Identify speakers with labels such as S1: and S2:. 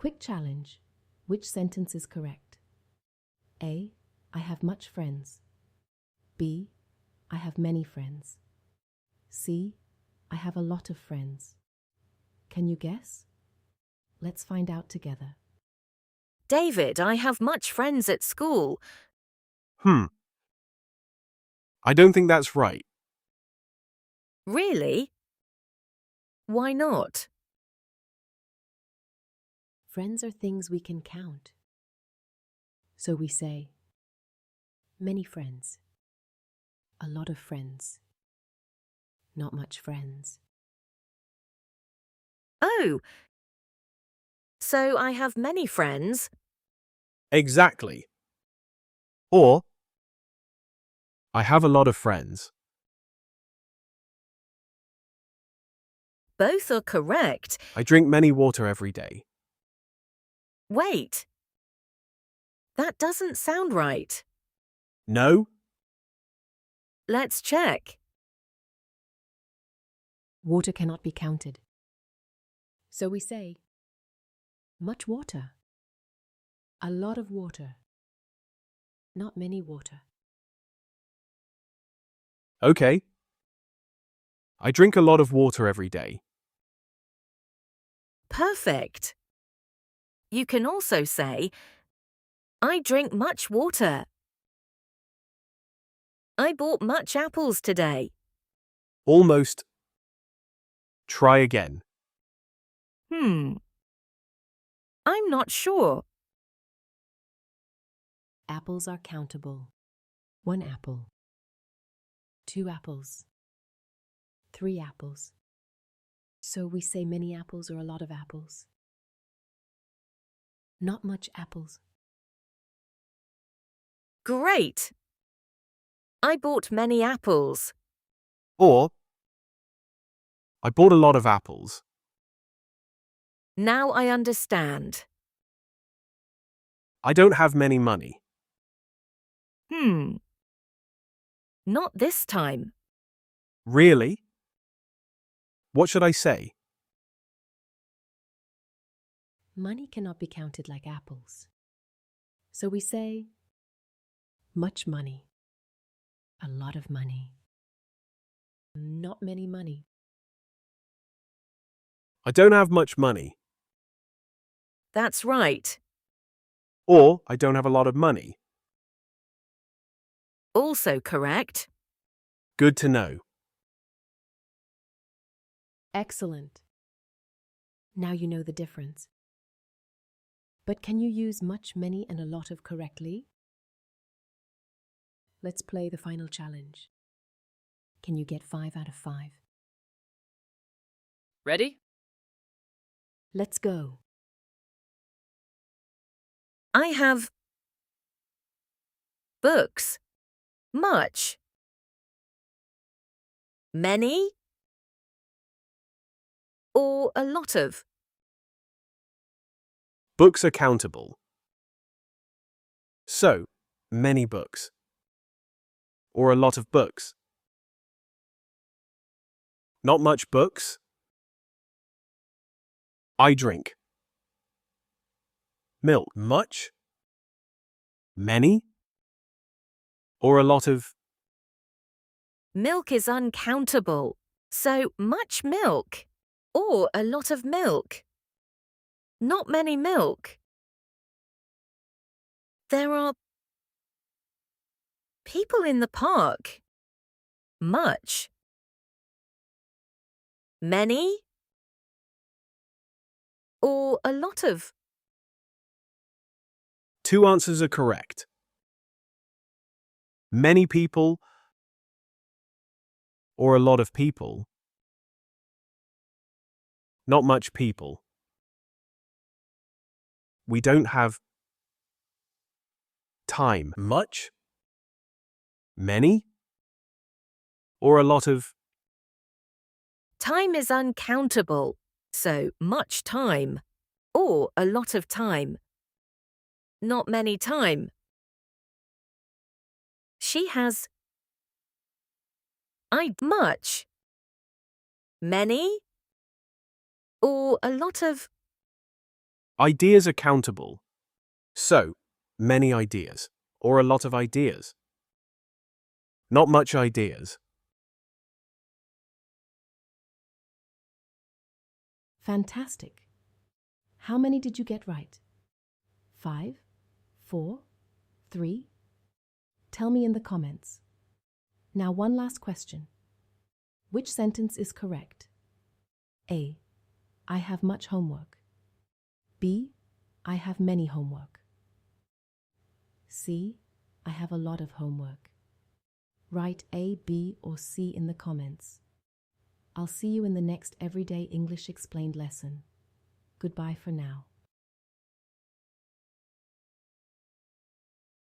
S1: Quick challenge. Which sentence is correct? A. I have much friends. B. I have many friends. C. I have a lot of friends. Can you guess? Let's find out together.
S2: David, I have much friends at school.
S3: I don't think that's right.
S2: Really? Why not?
S1: Friends are things we can count. So we say, many friends, a lot of friends, not much friends.
S2: Oh, so I have many friends.
S3: Exactly. Or, I have a lot of friends.
S2: Both are correct.
S3: I drink many water every day.
S2: Wait. That doesn't sound right.
S3: No?
S2: Let's check.
S1: Water cannot be counted. So we say, much water, a lot of water, not many water.
S3: Okay. I drink a lot of water every day.
S2: Perfect. You can also say, I drink much water. I bought much apples today.
S3: Almost. Try again.
S2: I'm not sure.
S1: Apples are countable. 1 apple, 2 apples, 3 apples. So we say many apples or a lot of apples. Not much apples.
S2: Great. I bought many apples.
S3: Or, I bought a lot of apples.
S2: Now I understand.
S3: I don't have many money.
S2: Not this time.
S3: Really? What should I say?
S1: Money cannot be counted like apples. So we say, much money, a lot of money, not many money.
S3: I don't have much money.
S2: That's right.
S3: Or, I don't have a lot of money.
S2: Also correct.
S3: Good to know.
S1: Excellent. Now you know the difference. But can you use much, many, and a lot of correctly? Let's play the final challenge. Can you get 5 out of 5?
S4: Ready?
S1: Let's go.
S2: I have books. Much. Many. Or a lot of.
S3: Books are countable. So, many books. Or a lot of books. Not much books. I drink milk. Much? Many? Or a lot of?
S2: Milk is uncountable. So much milk. Or a lot of milk. Not many milk. There are people in the park. Much. Many. Or a lot of.
S3: 2 answers are correct. Many people. Or a lot of people. Not much people. We don't have time. Much? Many? Or a lot of?
S2: Time is uncountable. So much time. Or a lot of time. Not many time. She has much. Many. Or a lot of.
S3: Ideas are countable. So, many ideas, or a lot of ideas. Not much ideas.
S1: Fantastic. How many did you get right? 5, 4, 3? Tell me in the comments. Now one last question. Which sentence is correct? A. I have much homework. B. I have many homework. C. I have a lot of homework. Write A, B, or C in the comments. I'll see you in the next Everyday English Explained lesson. Goodbye for now.